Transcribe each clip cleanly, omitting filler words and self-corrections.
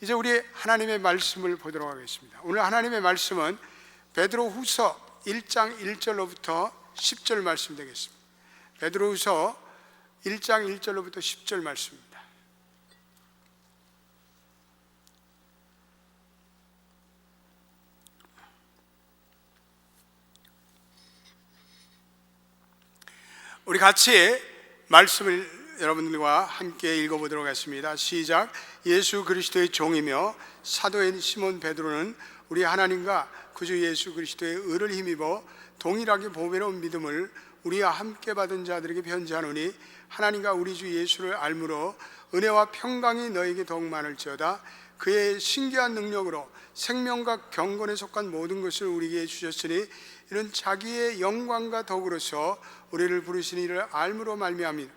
이제 우리 하나님의 말씀을 보도록 하겠습니다. 오늘 하나님의 말씀은 베드로후서 1장 1절로부터 10절 말씀 되겠습니다. 베드로후서 1장 1절로부터 10절 말씀입니다. 우리 같이 말씀을 여러분들과 함께 읽어보도록 하겠습니다. 시작. 예수 그리스도의 종이며 사도인 시몬 베드로는 우리 하나님과 구주 예수 그리스도의 의를 힘입어 동일하게 보배로운 믿음을 우리와 함께 받은 자들에게 편지하노니 하나님과 우리 주 예수를 알므로 은혜와 평강이 너에게 더욱 많을지어다. 그의 신기한 능력으로 생명과 경건에 속한 모든 것을 우리에게 주셨으니 이는 자기의 영광과 덕으로서 우리를 부르신 이를 알므로 말미암이라.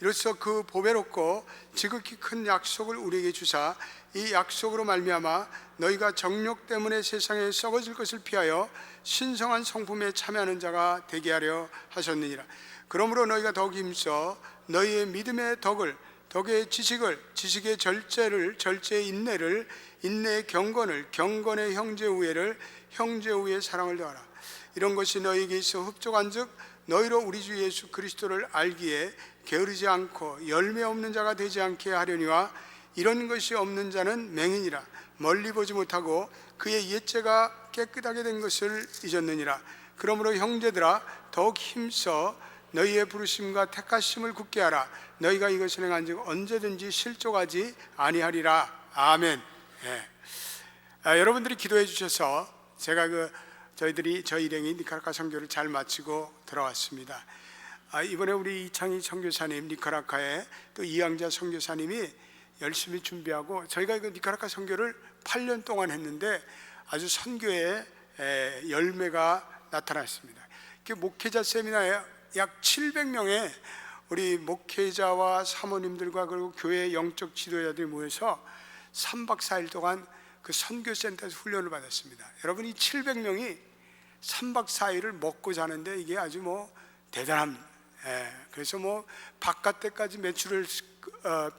이로써 그 보배롭고 지극히 큰 약속을 우리에게 주사 이 약속으로 말미암아 너희가 정욕 때문에 세상에 썩어질 것을 피하여 신성한 성품에 참여하는 자가 되게 하려 하셨느니라. 그러므로 너희가 더욱 힘써 너희의 믿음의 덕을, 덕의 지식을, 지식의 절제를, 절제의 인내를, 인내의 경건을, 경건의 형제 우애를, 형제 우애의 사랑을 더하라. 이런 것이 너희에게 있어 흡족한즉 너희로 우리 주 예수 그리스도를 알기에 게으르지 않고 열매 없는 자가 되지 않게 하려니와 이런 것이 없는 자는 맹인이라. 멀리 보지 못하고 그의 옛죄가 깨끗하게 된 것을 잊었느니라. 그러므로 형제들아 더욱 힘써 너희의 부르심과 택하심을 굳게 하라. 너희가 이것을 행한즉 언제든지 실족하지 아니하리라. 아멘. 여러분들이 기도해 주셔서 제가 저희 일행이 니카라카 선교를 잘 마치고 돌아왔습니다. 이번에 우리 이창희 선교사님, 니카라카에 또 이양자 선교사님이 열심히 준비하고 저희가 니카라카 선교를 8년 동안 했는데 아주 선교에 열매가 나타났습니다. 목회자 세미나에 약 700명의 우리 목회자와 사모님들과 그리고 교회 영적 지도자들이 모여서 3박 4일 동안 그 선교센터에서 훈련을 받았습니다. 여러분, 이 700명이 3박 4일을 먹고 자는데 이게 아주 대단합니다. 그래서 바깥에까지 매출을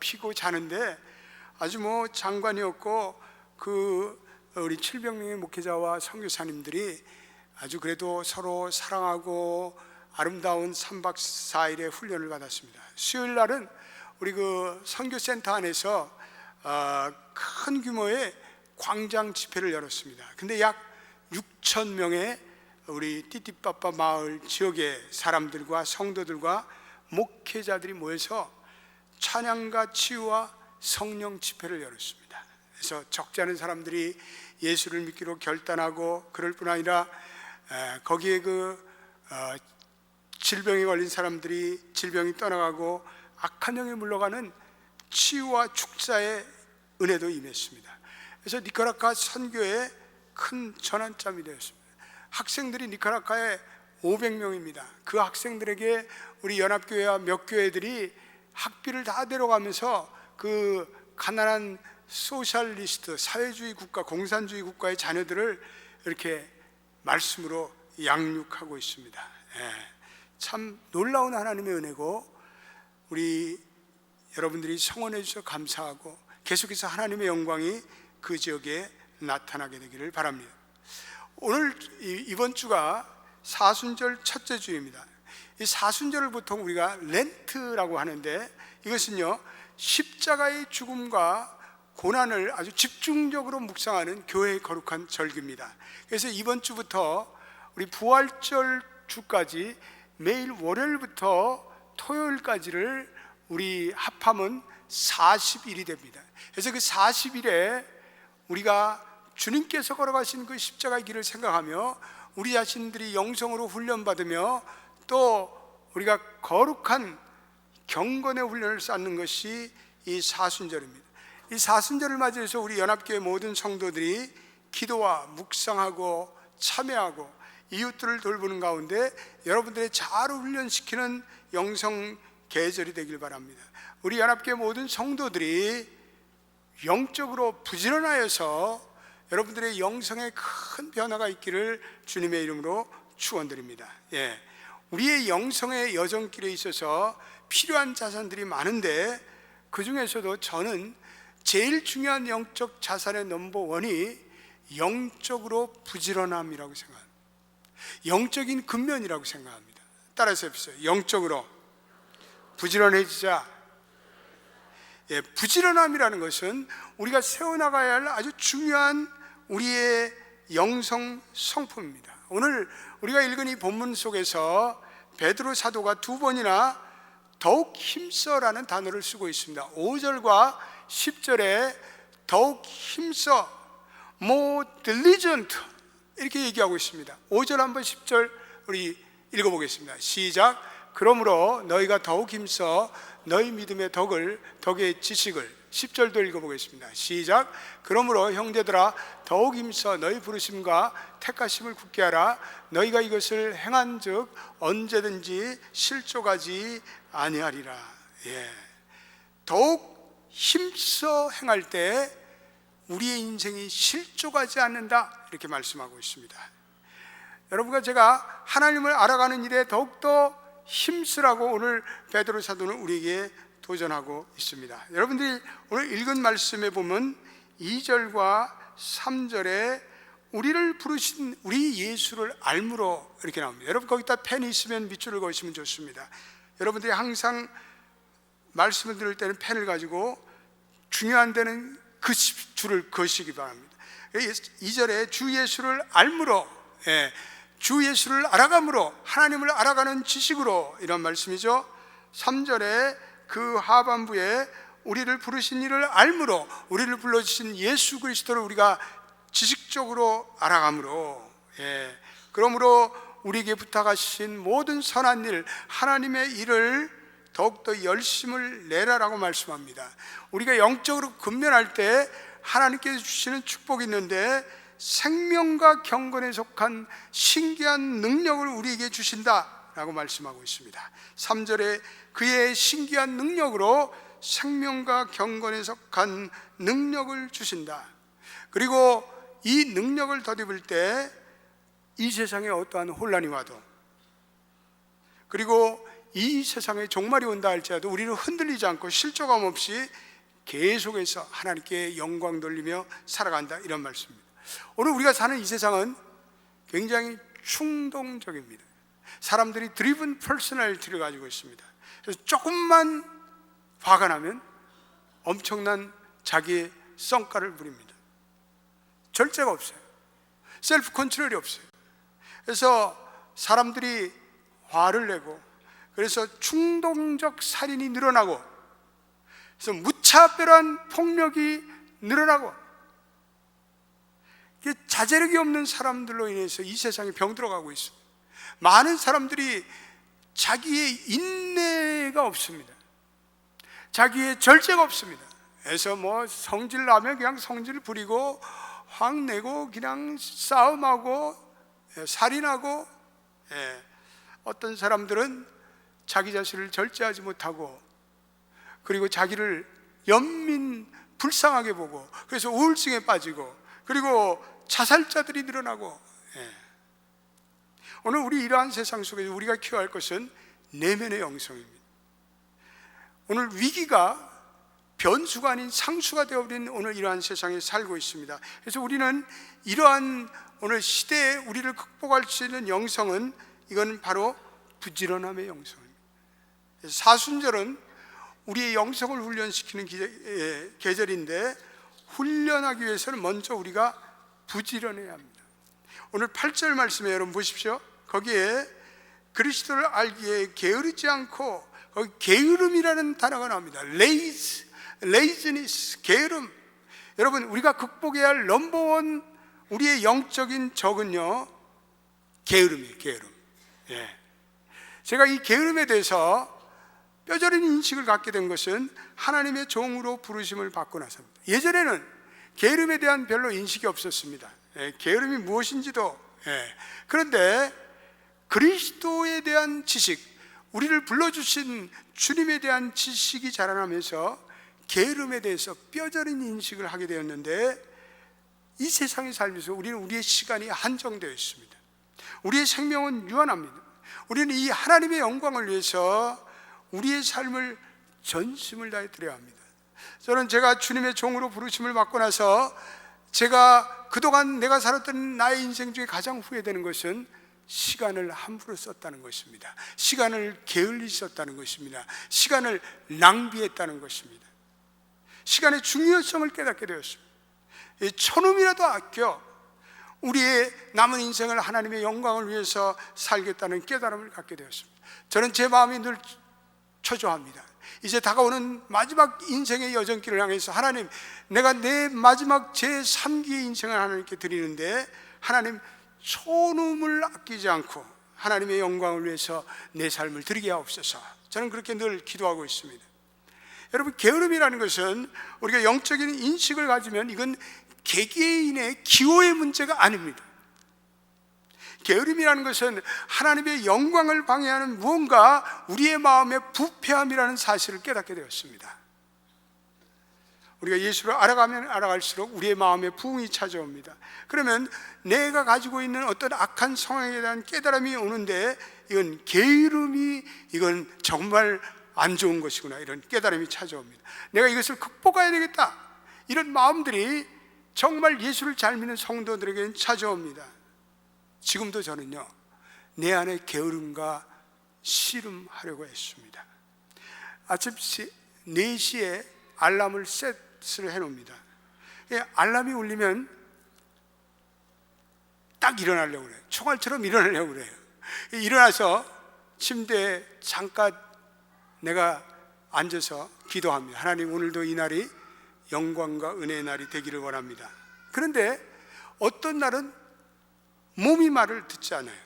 피고 자는데 아주 장관이 없고 우리 700명의 목회자와 선교사님들이 아주 그래도 서로 사랑하고 아름다운 3박 4일의 훈련을 받았습니다. 수요일 날은 우리 선교센터 안에서 큰 규모의 광장 집회를 열었습니다. 근데 약 6천 명의 우리 띠띠빠빠 마을 지역의 사람들과 성도들과 목회자들이 모여서 찬양과 치유와 성령 집회를 열었습니다. 그래서 적지 않은 사람들이 예수를 믿기로 결단하고 그럴 뿐 아니라 거기에 질병에 걸린 사람들이 질병이 떠나가고 악한 영이 물러가는 치유와 축사의 은혜도 임했습니다. 그래서 니카라카 선교의 큰 전환점이 되었습니다. 학생들이 니카라카에 500명입니다. 그 학생들에게 우리 연합교회와 몇 교회들이 학비를 다 데려가면서 그 가난한 소셜리스트, 사회주의 국가, 공산주의 국가의 자녀들을 이렇게 말씀으로 양육하고 있습니다. 참 놀라운 하나님의 은혜고 우리 여러분들이 성원해 주셔서 감사하고 계속해서 하나님의 영광이 그 지역에 나타나게 되기를 바랍니다. 오늘 이번 주가 사순절 첫째 주입니다. 이 사순절을 보통 우리가 렌트라고 하는데 이것은요 십자가의 죽음과 고난을 아주 집중적으로 묵상하는 교회의 거룩한 절기입니다. 그래서 이번 주부터 우리 부활절 주까지 매일 월요일부터 토요일까지를 우리 합하면 40일이 됩니다. 그래서 그 40일에 우리가 주님께서 걸어가신 그 십자가의 길을 생각하며 우리 자신들이 영성으로 훈련받으며 또 우리가 거룩한 경건의 훈련을 쌓는 것이 이 사순절입니다. 이 사순절을 맞이해서 우리 연합교회 모든 성도들이 기도와 묵상하고 참여하고 이웃들을 돌보는 가운데 여러분들의 자아를 훈련시키는 영성 계절이 되길 바랍니다. 우리 연합교회 모든 성도들이 영적으로 부지런하여서 여러분들의 영성에 큰 변화가 있기를 주님의 이름으로 축원드립니다. 우리의 영성의 여정길에 있어서 필요한 자산들이 많은데 그 중에서도 저는 제일 중요한 영적 자산의 넘버원이 영적으로 부지런함이라고 생각합니다. 영적인 근면이라고 생각합니다. 따라서 해보세요. 영적으로 부지런해지자. 부지런함이라는 것은 우리가 세워나가야 할 아주 중요한 우리의 영성 성품입니다. 오늘 우리가 읽은 이 본문 속에서 베드로 사도가 두 번이나 더욱 힘써라는 단어를 쓰고 있습니다. 5절과 10절에 더욱 힘써, more diligent 이렇게 얘기하고 있습니다. 5절 한번 10절 우리 읽어보겠습니다. 시작. 그러므로 너희가 더욱 힘써 너희 믿음의 덕의 지식을. 10절도 읽어보겠습니다. 시작. 그러므로 형제들아 더욱 힘써 너희 부르심과 택하심을 굳게 하라. 너희가 이것을 행한즉 언제든지 실족하지 아니하리라. 더욱 힘써 행할 때 우리의 인생이 실족하지 않는다, 이렇게 말씀하고 있습니다. 여러분과 제가 하나님을 알아가는 일에 더욱더 힘쓰라고 오늘 베드로 사도는 우리에게 도전하고 있습니다. 여러분들이 오늘 읽은 말씀에 보면 2절과 3절에 우리를 부르신 우리 예수를 알므로 이렇게 나옵니다. 여러분 거기다 펜이 있으면 밑줄을 그으시면 좋습니다. 여러분들이 항상 말씀을 들을 때는 펜을 가지고 중요한 데는 그 줄을 그으시기 바랍니다. 2절에 주 예수를 알므로, 주 예수를 알아감으로, 하나님을 알아가는 지식으로, 이런 말씀이죠. 3절에 그 하반부에 우리를 부르신 이를 알므로, 우리를 불러주신 예수 그리스도를 우리가 지식적으로 알아감으로, 그러므로 우리에게 부탁하신 모든 선한 일, 하나님의 일을 더욱더 열심을 내라라고 말씀합니다. 우리가 영적으로 근면할 때 하나님께서 주시는 축복이 있는데 생명과 경건에 속한 신기한 능력을 우리에게 주신다라고 말씀하고 있습니다. 3절에 그의 신기한 능력으로 생명과 경건에 속한 능력을 주신다. 그리고 이 능력을 덧입을 때 이 세상에 어떠한 혼란이 와도, 그리고 이 세상에 종말이 온다 할지라도 우리는 흔들리지 않고 실족함 없이 계속해서 하나님께 영광 돌리며 살아간다, 이런 말씀입니다. 오늘 우리가 사는 이 세상은 굉장히 충동적입니다. 사람들이 드리븐 퍼스널리티를 가지고 있습니다. 그래서 조금만 화가 나면 엄청난 자기의 성과를 부립니다. 절제가 없어요. 셀프 컨트롤이 없어요. 그래서 사람들이 화를 내고, 그래서 충동적 살인이 늘어나고, 그래서 무차별한 폭력이 늘어나고, 이게 자제력이 없는 사람들로 인해서 이 세상에 병들어가고 있습니다. 많은 사람들이 자기의 인내가 없습니다. 자기의 절제가 없습니다. 그래서 뭐 성질 나면 그냥 성질 부리고 화내고 그냥 싸움하고 살인하고, 어떤 사람들은 자기 자신을 절제하지 못하고, 그리고 자기를 연민 불쌍하게 보고, 그래서 우울증에 빠지고, 그리고 자살자들이 늘어나고. 오늘 우리 이러한 세상 속에서 우리가 키워야 할 것은 내면의 영성입니다. 오늘 위기가 변수가 아닌 상수가 되어버린 오늘 이러한 세상에 살고 있습니다. 그래서 우리는 이러한 오늘 시대에 우리를 극복할 수 있는 영성은, 이건 바로 부지런함의 영성입니다. 사순절은 우리의 영성을 훈련시키는 계절인데, 훈련하기 위해서는 먼저 우리가 부지런해야 합니다. 오늘 8절 말씀에 여러분 보십시오. 거기에 그리스도를 알기에 게으르지 않고, 거기 게으름이라는 단어가 나옵니다. laziness, 게으름. 여러분 우리가 극복해야 할 넘버원 우리의 영적인 적은요, 게으름이에요. 게으름. 제가 이 게으름에 대해서 뼈저린 인식을 갖게 된 것은 하나님의 종으로 부르심을 받고 나서입니다. 예전에는 게으름에 대한 별로 인식이 없었습니다. 게으름이 무엇인지도. 그런데 그리스도에 대한 지식, 우리를 불러주신 주님에 대한 지식이 자라나면서 게으름에 대해서 뼈저린 인식을 하게 되었는데, 이 세상에 살면서 우리는 우리의 시간이 한정되어 있습니다. 우리의 생명은 유한합니다. 우리는 이 하나님의 영광을 위해서 우리의 삶을 전심을 다해 드려야 합니다. 저는 제가 주님의 종으로 부르심을 받고 나서 제가 그동안 내가 살았던 나의 인생 중에 가장 후회되는 것은 시간을 함부로 썼다는 것입니다. 시간을 게을리 썼다는 것입니다. 시간을 낭비했다는 것입니다. 시간의 중요성을 깨닫게 되었습니다. 천음이라도 아껴 우리의 남은 인생을 하나님의 영광을 위해서 살겠다는 깨달음을 갖게 되었습니다. 저는 제 마음이 늘 초조합니다. 이제 다가오는 마지막 인생의 여정길을 향해서 하나님, 내가 내 마지막 제3기의 인생을 하나님께 드리는데 하나님, 천음을 아끼지 않고 하나님의 영광을 위해서 내 삶을 드리게 하옵소서. 저는 그렇게 늘 기도하고 있습니다. 여러분, 게으름이라는 것은 우리가 영적인 인식을 가지면 이건 개개인의 기호의 문제가 아닙니다. 게으름이라는 것은 하나님의 영광을 방해하는 무언가 우리의 마음의 부패함이라는 사실을 깨닫게 되었습니다. 우리가 예수를 알아가면 알아갈수록 우리의 마음에 부흥이 찾아옵니다. 그러면 내가 가지고 있는 어떤 악한 상황에 대한 깨달음이 오는데 이건 게으름이, 이건 정말 안 좋은 것이구나, 이런 깨달음이 찾아옵니다. 내가 이것을 극복해야 되겠다, 이런 마음들이 정말 예수를 잘 믿는 성도들에게는 찾아옵니다. 지금도 저는요, 내 안에 게으름과 씨름하려고 했습니다. 아침 4시에 알람을 셋을 해놓습니다. 알람이 울리면 딱 일어나려고 그래요. 총알처럼 일어나려고 그래요. 일어나서 침대에 잠깐 내가 앉아서 기도합니다. 하나님, 오늘도 이 날이 영광과 은혜의 날이 되기를 원합니다. 그런데 어떤 날은 몸이 말을 듣지 않아요.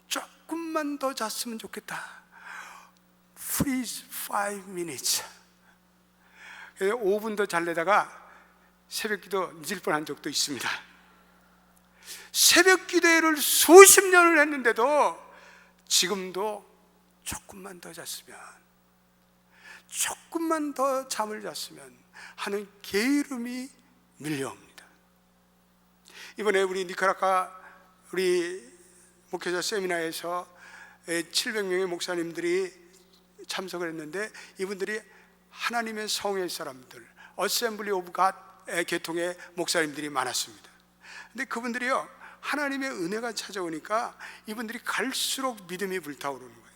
조금만 더 잤으면 좋겠다. Please 5 minutes. 5분 더 잘래다가 새벽 기도 늦을 뻔한 적도 있습니다. 새벽 기도를 수십 년을 했는데도 지금도 조금만 더 잤으면, 조금만 더 잠을 잤으면 하는 게으름이 밀려옵니다. 이번에 우리 니카라과 우리 목회자 세미나에서 700명의 목사님들이 참석을 했는데, 이분들이 하나님의 성의 사람들, 어셈블리 오브 갓의 계통의 목사님들이 많았습니다. 근데 그분들이요, 하나님의 은혜가 찾아오니까 이분들이 갈수록 믿음이 불타오르는 거예요.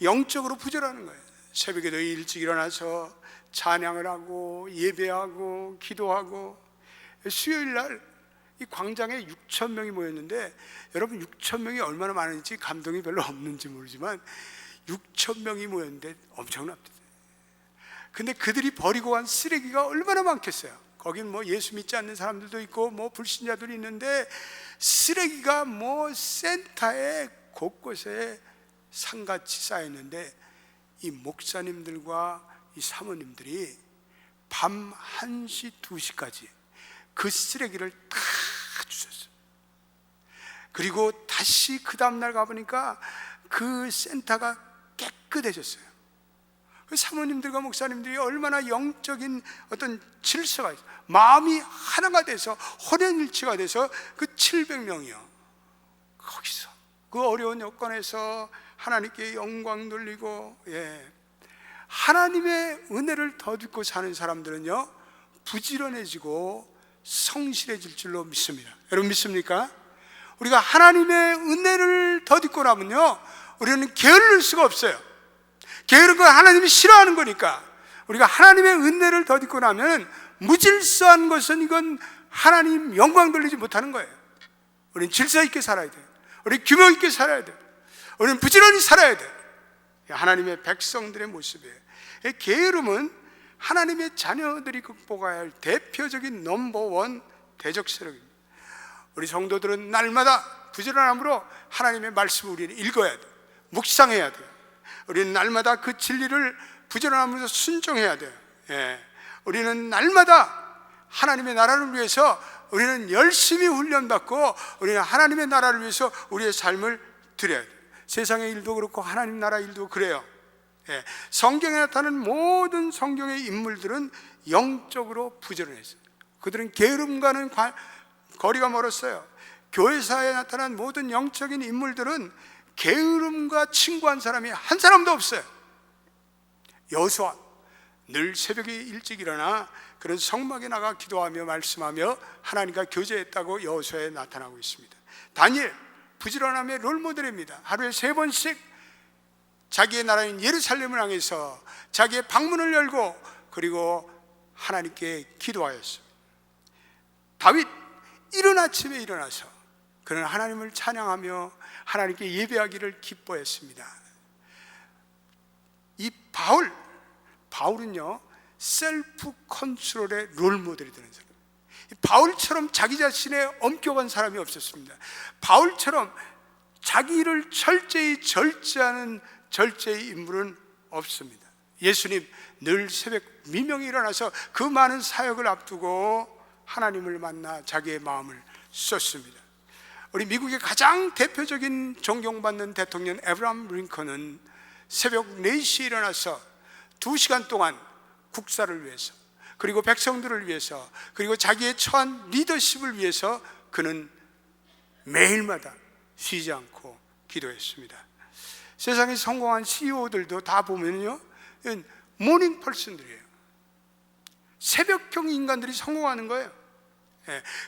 영적으로 부절하는 거예요. 새벽에도 일찍 일어나서 찬양을 하고 예배하고 기도하고, 수요일 날 이 광장에 6천 명이 모였는데, 여러분 6천 명이 얼마나 많은지 감동이 별로 없는지 모르지만 6천 명이 모였는데 엄청납니다. 근데 그들이 버리고 간 쓰레기가 얼마나 많겠어요. 거긴 뭐 예수 믿지 않는 사람들도 있고 뭐 불신자들이 있는데, 쓰레기가 뭐 센터에 곳곳에 산같이 쌓였는데, 이 목사님들과 이 사모님들이 밤 1시, 2시까지 그 쓰레기를 다 주셨어요. 그리고 다시 그 다음날 가보니까 그 센터가 깨끗해졌어요. 그 사모님들과 목사님들이 얼마나 영적인 어떤 질서가 있어요. 마음이 하나가 돼서, 혼연일치가 돼서 그 700명이요, 거기서 그 어려운 여건에서 하나님께 영광 돌리고, 하나님의 은혜를 덧입고 사는 사람들은요, 부지런해지고 성실해질 줄로 믿습니다. 여러분 믿습니까? 우리가 하나님의 은혜를 덧입고 나면요, 우리는 게으를 수가 없어요. 게으른 건 하나님이 싫어하는 거니까. 우리가 하나님의 은혜를 덧입고 나면 무질서한 것은 이건 하나님 영광 돌리지 못하는 거예요. 우리는 질서 있게 살아야 돼요. 우리는 규모 있게 살아야 돼요. 우리는 부지런히 살아야 돼요. 하나님의 백성들의 모습이에요. 게으름은 하나님의 자녀들이 극복해야 할 대표적인 넘버원 대적 세력입니다. 우리 성도들은 날마다 부지런함으로 하나님의 말씀을 우리는 읽어야 돼요. 묵상해야 돼요. 우리는 날마다 그 진리를 부지런함으로 순종해야 돼요. 우리는 날마다 하나님의 나라를 위해서 우리는 열심히 훈련받고, 우리는 하나님의 나라를 위해서 우리의 삶을 드려야 돼요. 세상의 일도 그렇고 하나님 나라 일도 그래요. 성경에 나타나는 모든 성경의 인물들은 영적으로 부지런했어요. 그들은 게으름과는 거리가 멀었어요. 교회사에 나타난 모든 영적인 인물들은 게으름과 친구한 사람이 한 사람도 없어요. 여호수아, 늘 새벽에 일찍 일어나 그런 성막에 나가 기도하며 말씀하며 하나님과 교제했다고 여호수아에 나타나고 있습니다. 다니엘, 부지런함의 롤모델입니다. 하루에 3번씩 자기의 나라인 예루살렘을 향해서 자기의 방문을 열고 그리고 하나님께 기도하였습니다. 다윗, 이른 아침에 일어나서 그는 하나님을 찬양하며 하나님께 예배하기를 기뻐했습니다. 이 바울은요, 셀프 컨트롤의 롤모델이 되는 사람. 바울처럼 자기 자신에 엄격한 사람이 없었습니다. 바울처럼 자기 일을 철저히 절제하는 절제의 인물은 없습니다. 예수님 늘 새벽 미명에 일어나서 그 많은 사역을 앞두고 하나님을 만나 자기의 마음을 썼습니다. 우리 미국의 가장 대표적인 존경받는 대통령 에브라함 링컨은 새벽 4시에 일어나서 2시간 동안 국사를 위해서, 그리고 백성들을 위해서, 그리고 자기의 처한 리더십을 위해서 그는 매일마다 쉬지 않고 기도했습니다. 세상에 성공한 CEO들도 다 보면요, 모닝 퍼슨들이에요. 새벽형 인간들이 성공하는 거예요.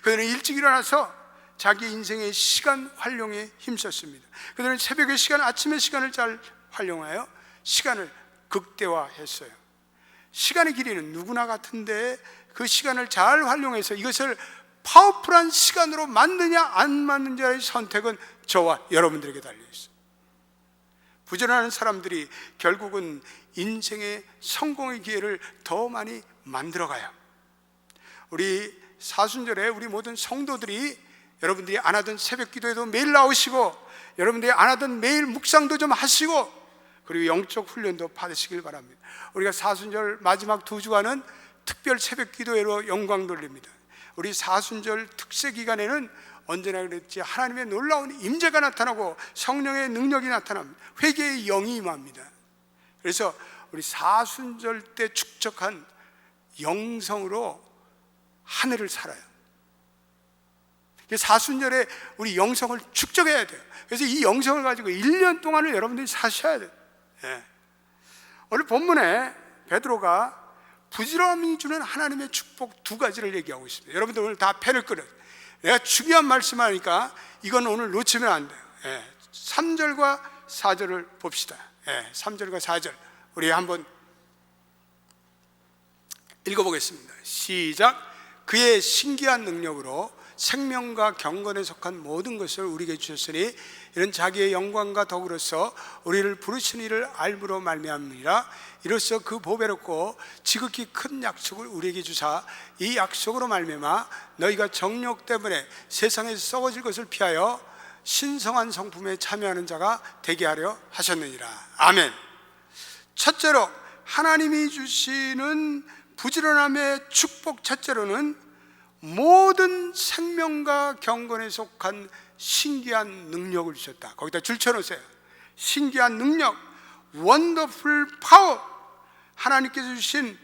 그들은 일찍 일어나서 자기 인생의 시간 활용에 힘썼습니다. 그들은 새벽의 시간, 아침의 시간을 잘 활용하여 시간을 극대화했어요. 시간의 길이는 누구나 같은데 그 시간을 잘 활용해서 이것을 파워풀한 시간으로 만드냐 안 만드냐의 선택은 저와 여러분들에게 달려있어요. 부지런한 사람들이 결국은 인생의 성공의 기회를 더 많이 만들어가요. 우리 사순절에 우리 모든 성도들이 여러분들이 안 하던 새벽 기도에도 매일 나오시고, 여러분들이 안 하던 매일 묵상도 좀 하시고, 그리고 영적 훈련도 받으시길 바랍니다. 우리가 사순절 마지막 2주간은 특별 새벽 기도회로 영광 돌립니다. 우리 사순절 특세 기간에는 언제나 그랬지 하나님의 놀라운 임재가 나타나고 성령의 능력이 나타납니다. 회개의 영이 임합니다. 그래서 우리 사순절 때 축적한 영성으로 한 해를 살아요. 사순절에 우리 영성을 축적해야 돼요. 그래서 이 영성을 가지고 1년 동안을 여러분들이 사셔야 돼요. 오늘 본문에 베드로가 부지런함이 주는 하나님의 축복 2가지를 얘기하고 있습니다. 여러분들 오늘 다 펜을 끊어요. 내가 중요한 말씀을 하니까 이건 오늘 놓치면 안 돼요. 3절과 4절을 봅시다. 3절과 4절 우리 한번 읽어보겠습니다. 시작. 그의 신기한 능력으로 생명과 경건에 속한 모든 것을 우리에게 주셨으니 이런 자기의 영광과 덕으로서 우리를 부르신 이를 알므로 말미암으리라. 이로써 그 보배롭고 지극히 큰 약속을 우리에게 주사 이 약속으로 말미암아 너희가 정욕 때문에 세상에서 썩어질 것을 피하여 신성한 성품에 참여하는 자가 되게 하려 하셨느니라. 아멘. 첫째로 하나님이 주시는 부지런함의 축복, 첫째로는 모든 생명과 경건에 속한 신기한 능력을 주셨다. 거기다 줄쳐놓으세요. 신기한 능력, 원더풀 파워. 하나님께서 주신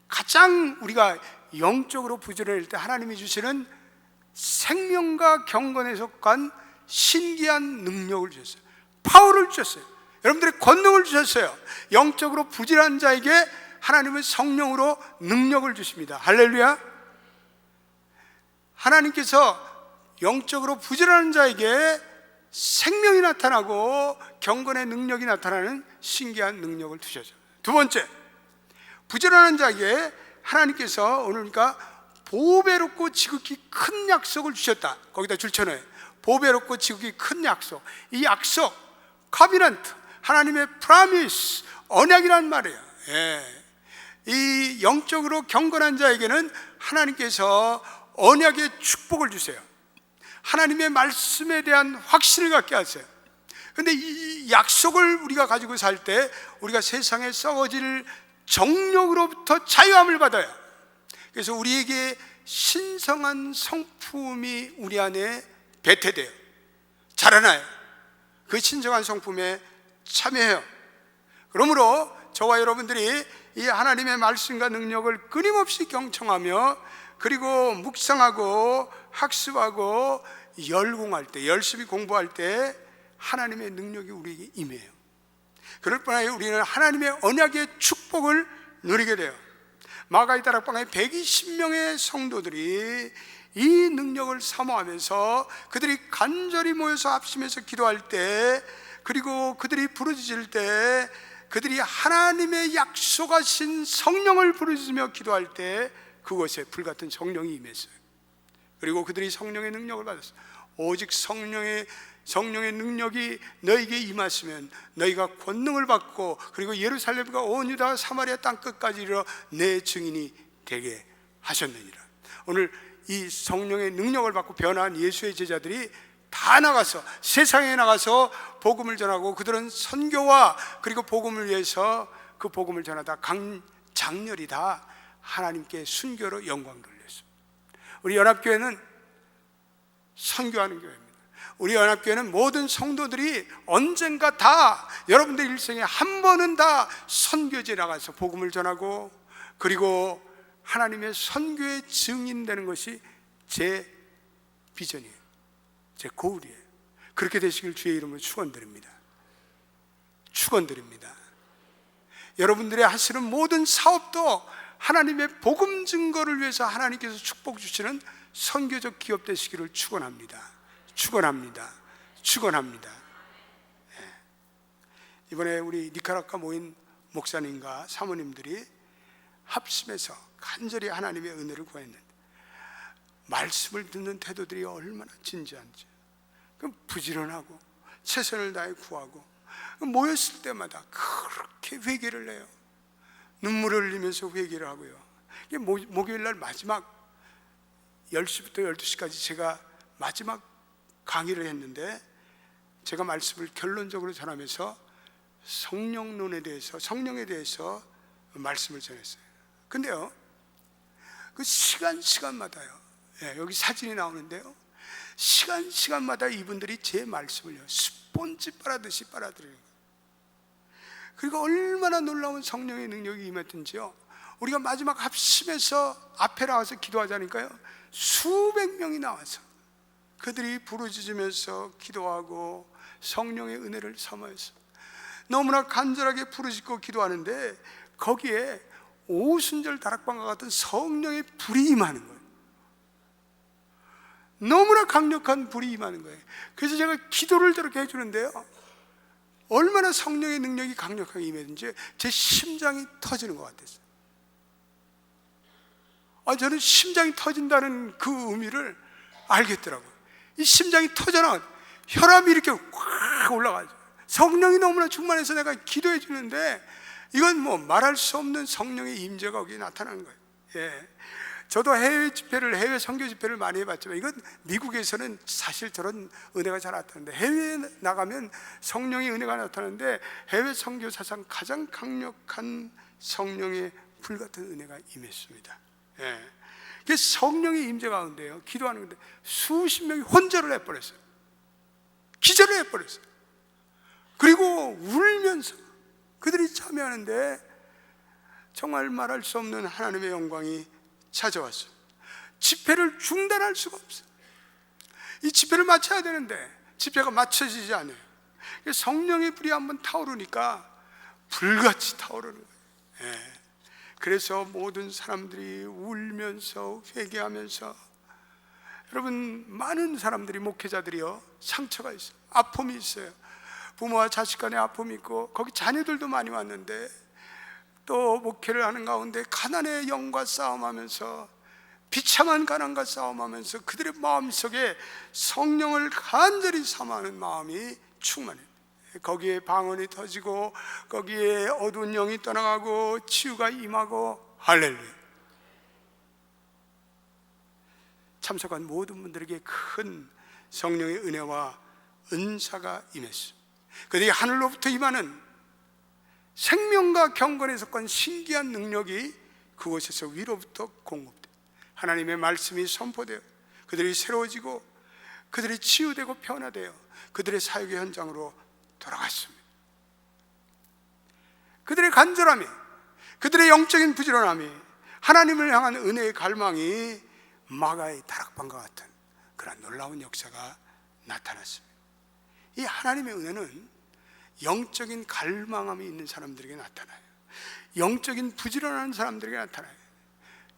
가장 우리가 영적으로 부지런할 때 하나님이 주시는 생명과 경건에 속한 신기한 능력을 주셨어요. 파워를 주셨어요. 여러분들의 권능을 주셨어요. 영적으로 부지런한 자에게 하나님은 성령으로 능력을 주십니다. 할렐루야. 하나님께서 영적으로 부지런한 자에게 생명이 나타나고 경건의 능력이 나타나는 신기한 능력을 주셨죠. 2번째, 부지런한 자에게 하나님께서 오늘 그러니까 보배롭고 지극히 큰 약속을 주셨다. 거기다 줄쳐놔요. 보배롭고 지극히 큰 약속. 이 약속, 커비넌트, 하나님의 프라미스, 언약이란 말이에요. 이 영적으로 경건한 자에게는 하나님께서 언약의 축복을 주세요. 하나님의 말씀에 대한 확신을 갖게 하세요. 그런데 이 약속을 우리가 가지고 살 때 우리가 세상에 썩어질 정욕으로부터 자유함을 받아요. 그래서 우리에게 신성한 성품이 우리 안에 배태돼요. 자라나요. 그 신성한 성품에 참여해요. 그러므로 저와 여러분들이 이 하나님의 말씀과 능력을 끊임없이 경청하며 그리고 묵상하고 학습하고 열공할 때, 열심히 공부할 때 하나님의 능력이 우리에게 임해요. 그럴 뿐 아니라 우리는 하나님의 언약의 축복을 누리게 돼요. 마가의 다락방에 120명의 성도들이 이 능력을 사모하면서 그들이 간절히 모여서 합심해서 기도할 때, 그리고 그들이 부르짖을 때, 그들이 하나님의 약속하신 성령을 부르짖으며 기도할 때 그곳에 불같은 성령이 임했어요. 그리고 그들이 성령의 능력을 받았어요. 오직 성령의 능력이 너에게 임하시면 너희가 권능을 받고, 그리고 예루살렘과 온 유다 사마리아 땅 끝까지 이르러 내 증인이 되게 하셨느니라. 오늘 이 성령의 능력을 받고 변화한 예수의 제자들이 다 나가서, 세상에 나가서 복음을 전하고, 그들은 선교와 그리고 복음을 위해서 그 복음을 전하다 장렬히 다 하나님께 순교로 영광 돌렸습니다. 우리 연합교회는 선교하는 교회입니다. 우리 연합교회는 모든 성도들이 언젠가 다, 여러분들 일생에 한 번은 다 선교지에 나가서 복음을 전하고, 그리고 하나님의 선교의 증인되는 것이 제 비전이에요. 제 고울이에요. 그렇게 되시길 주의 이름으로 축원드립니다. 축원드립니다. 여러분들이 하시는 모든 사업도 하나님의 복음 증거를 위해서 하나님께서 축복 주시는 선교적 기업 되시기를 축원합니다. 축원합니다. 축원합니다. 이번에 우리 니카라과 모인 목사님과 사모님들이 합심해서 간절히 하나님의 은혜를 구했는데, 말씀을 듣는 태도들이 얼마나 진지한지, 부지런하고 최선을 다해 구하고, 모였을 때마다 그렇게 회개를 해요. 눈물을 흘리면서 회개를 하고요. 목요일날 마지막 10시부터 12시까지 제가 마지막 강의를 했는데, 제가 말씀을 결론적으로 전하면서 성령에 대해서 말씀을 전했어요. 근데요, 그 시간마다요, 여기 사진이 나오는데요, 시간마다 이분들이 제 말씀을요 스폰지 빨아듯이 빨아들여요. 그리고 얼마나 놀라운 성령의 능력이 임했든지요, 우리가 마지막 합심해서 앞에 나와서 기도하자니까요, 수백 명이 나와서 그들이 부르짖으면서 기도하고 성령의 은혜를 삼아서 너무나 간절하게 부르짖고 기도하는데, 거기에 오순절 다락방과 같은 성령의 불이 임하는 거예요. 너무나 강력한 불이 임하는 거예요. 그래서 제가 기도를 저렇게 해주는데요, 얼마나 성령의 능력이 강력하게 임했는지 제 심장이 터지는 것 같았어요. 저는 심장이 터진다는 그 의미를 알겠더라고요. 이 심장이 터져나 혈압이 이렇게 확 올라가죠. 성령이 너무나 충만해서 내가 기도해 주는데, 이건 뭐 말할 수 없는 성령의 임재가 거기에 나타나는 거예요. 저도 해외 선교 집회를 많이 해봤지만, 이건 미국에서는 사실 저런 은혜가 잘 나타나는데, 해외에 나가면 성령의 은혜가 나타나는데, 해외 선교사상 가장 강력한 성령의 불같은 은혜가 임했습니다. 그 성령의 임재 가운데요, 기도하는 건데 수십 명이 혼절을 해버렸어요. 기절을 해버렸어요. 그리고 울면서 그들이 참여하는데 정말 말할 수 없는 하나님의 영광이 찾아왔어요. 집회를 중단할 수가 없어요. 이 집회를 마쳐야 되는데 집회가 마쳐지지 않아요. 성령의 불이 한번 타오르니까 불같이 타오르는 거예요. 그래서 모든 사람들이 울면서 회개하면서, 여러분, 많은 사람들이, 목회자들이요, 상처가 있어요. 아픔이 있어요. 부모와 자식 간의 아픔이 있고, 거기 자녀들도 많이 왔는데, 또 목회를 하는 가운데 가난의 영과 싸움하면서, 비참한 가난과 싸움하면서 그들의 마음속에 성령을 간절히 사모하는 마음이 충만해요. 거기에 방언이 터지고, 거기에 어두운 영이 떠나가고, 치유가 임하고, 할렐루야. 참석한 모든 분들에게 큰 성령의 은혜와 은사가 임했어요. 그들이 하늘로부터 임하는 생명과 경건에 속한 신기한 능력이 그곳에서 위로부터 공급돼요. 하나님의 말씀이 선포되어 그들이 새로워지고, 그들이 치유되고 변화되어 그들의 사역의 현장으로 돌아갔습니다. 그들의 간절함이, 그들의 영적인 부지런함이, 하나님을 향한 은혜의 갈망이 마가의 다락방과 같은 그런 놀라운 역사가 나타났습니다. 이 하나님의 은혜는 영적인 갈망함이 있는 사람들에게 나타나요. 영적인 부지런한 사람들에게 나타나요.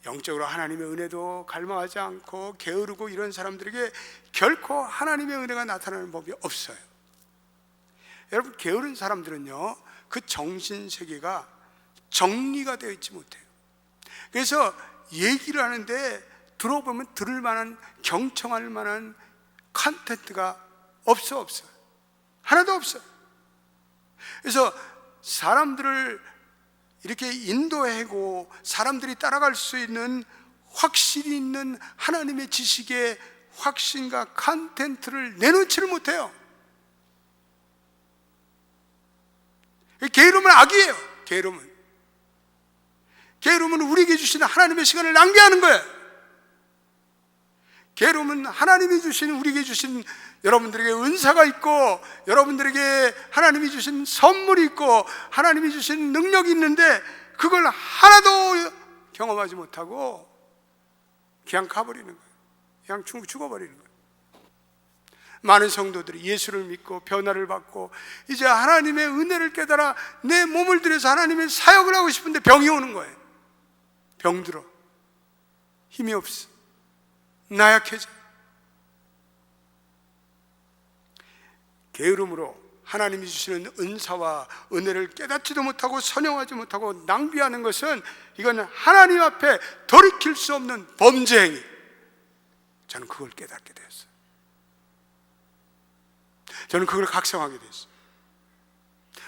영적으로 하나님의 은혜도 갈망하지 않고 게으르고 이런 사람들에게 결코 하나님의 은혜가 나타나는 법이 없어요. 여러분, 게으른 사람들은요, 그 정신세계가 정리가 되어 있지 못해요. 그래서 얘기를 하는데 들어보면 들을 만한, 경청할 만한 컨텐츠가 없어요. 하나도 없어요. 그래서 사람들을 이렇게 인도하고 사람들이 따라갈 수 있는 확실히 있는 하나님의 지식의 확신과 컨텐츠를 내놓지를 못해요. 게으름은 악이에요. 게으름은 우리에게 주시는 하나님의 시간을 낭비하는 거예요. 게으름은 하나님이 주신, 우리에게 주신, 여러분들에게 은사가 있고 여러분들에게 하나님이 주신 선물이 있고 하나님이 주신 능력이 있는데 그걸 하나도 경험하지 못하고 그냥 가버리는 거예요. 그냥 죽어버리는 거예요. 많은 성도들이 예수를 믿고 변화를 받고 이제 하나님의 은혜를 깨달아 내 몸을 들여서 하나님의 사역을 하고 싶은데 병이 오는 거예요. 병들어. 힘이 없어. 나약해져. 게으름으로 하나님이 주시는 은사와 은혜를 깨닫지도 못하고 선용하지 못하고 낭비하는 것은 이건 하나님 앞에 돌이킬 수 없는 범죄 행위. 저는 그걸 깨닫게 되었어요. 저는 그걸 각성하게 됐어요.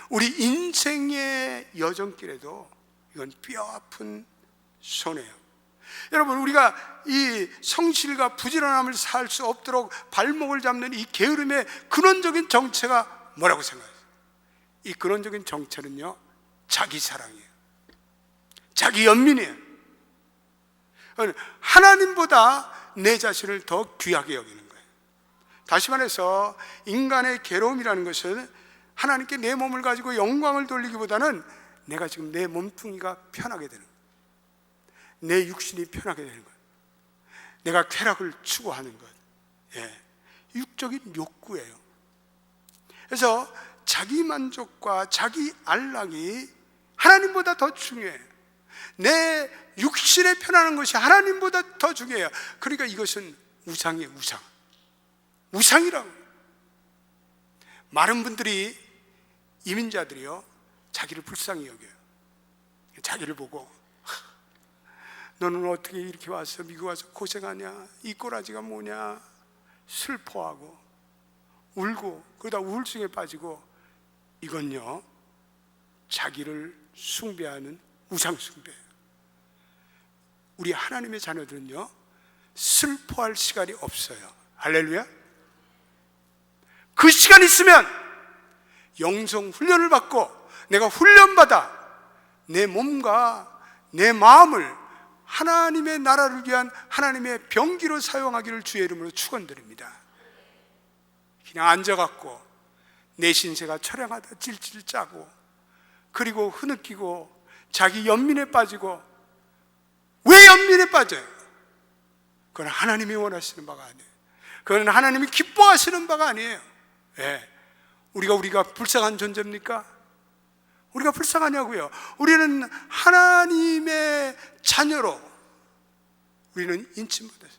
우리 인생의 여정길에도 이건 뼈아픈 손해예요. 여러분, 우리가 이 성실과 부지런함을 살 수 없도록 발목을 잡는 이 게으름의 근원적인 정체가 뭐라고 생각하세요? 이 근원적인 정체는요, 자기 사랑이에요. 자기 연민이에요. 하나님보다 내 자신을 더 귀하게 여기는 거예요. 다시 말해서 인간의 괴로움이라는 것은 하나님께 내 몸을 가지고 영광을 돌리기보다는 내가 지금 내 몸뚱이가 편하게 되는 거예요. 내 육신이 편하게 되는 거예요. 내가 쾌락을 추구하는 것. 육적인 욕구예요. 그래서 자기 만족과 자기 안락이 하나님보다 더 중요해요. 내 육신에 편하는 것이 하나님보다 더 중요해요. 그러니까 이것은 우상이에요. 우상이라고. 많은 분들이, 이민자들이요, 자기를 불쌍히 여겨요. 자기를 보고 너는 어떻게 이렇게 와서 미국 와서 고생하냐, 이 꼬라지가 뭐냐, 슬퍼하고 울고 그러다 우울증에 빠지고, 이건요 자기를 숭배하는 우상 숭배예요. 우리 하나님의 자녀들은요 슬퍼할 시간이 없어요. 할렐루야. 그 시간 있으면 영성 훈련을 받고 내가 훈련받아 내 몸과 내 마음을 하나님의 나라를 위한 하나님의 병기로 사용하기를 주의 이름으로 축원드립니다. 그냥 앉아갖고 내 신세가 처량하다 질질 짜고 그리고 흐느끼고 자기 연민에 빠지고, 왜 연민에 빠져요? 그건 하나님이 원하시는 바가 아니에요. 그건 하나님이 기뻐하시는 바가 아니에요. 우리가 불쌍한 존재입니까? 우리가 불쌍하냐고요? 우리는 하나님의 자녀로 우리는 인침받았어요.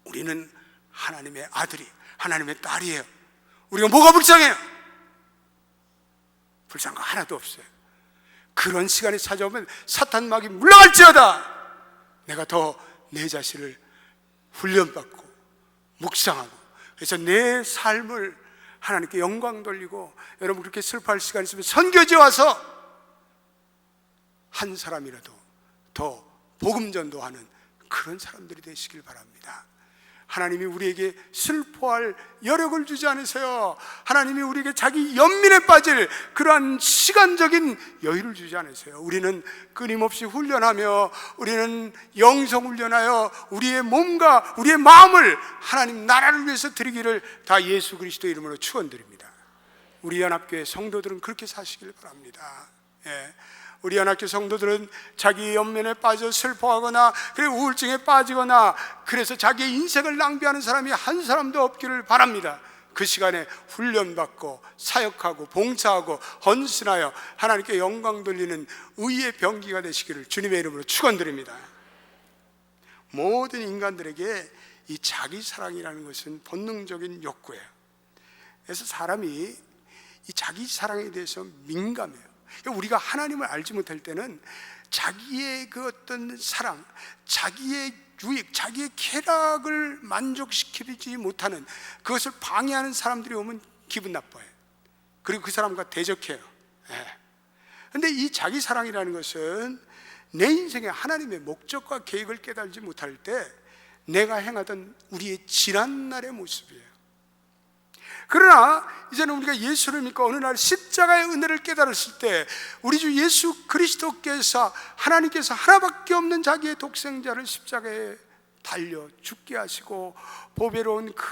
우리는 하나님의 아들이, 하나님의 딸이에요. 우리가 뭐가 불쌍해요? 불쌍한 거 하나도 없어요. 그런 시간이 찾아오면 사탄 막이 물러갈지어다 내가 더 내 자신을 훈련받고 묵상하고, 그래서 내 삶을 하나님께 영광 돌리고, 여러분 그렇게 슬퍼할 시간이 있으면 선교지에 와서 한 사람이라도 더 복음 전도하는 그런 사람들이 되시길 바랍니다. 하나님이 우리에게 슬퍼할 여력을 주지 않으세요. 하나님이 우리에게 자기 연민에 빠질 그러한 시간적인 여유를 주지 않으세요. 우리는 끊임없이 훈련하며, 우리는 영성 훈련하여 우리의 몸과 우리의 마음을 하나님 나라를 위해서 드리기를 다 예수 그리스도 이름으로 축원드립니다. 우리 연합교회 성도들은 그렇게 사시길 바랍니다. 우리 연합교회 성도들은 자기 연민에 빠져 슬퍼하거나 그리고 우울증에 빠지거나 그래서 자기의 인생을 낭비하는 사람이 한 사람도 없기를 바랍니다. 그 시간에 훈련받고 사역하고 봉사하고 헌신하여 하나님께 영광 돌리는 의의 병기가 되시기를 주님의 이름으로 축원드립니다. 모든 인간들에게 이 자기 사랑이라는 것은 본능적인 욕구예요. 그래서 사람이 이 자기 사랑에 대해서 민감해요. 우리가 하나님을 알지 못할 때는 자기의 그 어떤 사랑, 자기의 유익, 자기의 쾌락을 만족시키지 못하는, 그것을 방해하는 사람들이 오면 기분 나빠요. 그리고 그 사람과 대적해요. 그런데 이 자기 사랑이라는 것은 내 인생에 하나님의 목적과 계획을 깨달지 못할 때 내가 행하던 우리의 지난날의 모습이에요. 그러나 이제는 우리가 예수를 믿고 어느 날 십자가의 은혜를 깨달았을 때 우리 주 예수 그리스도께서, 하나님께서 하나밖에 없는 자기의 독생자를 십자가에 달려 죽게 하시고 보배로운 큰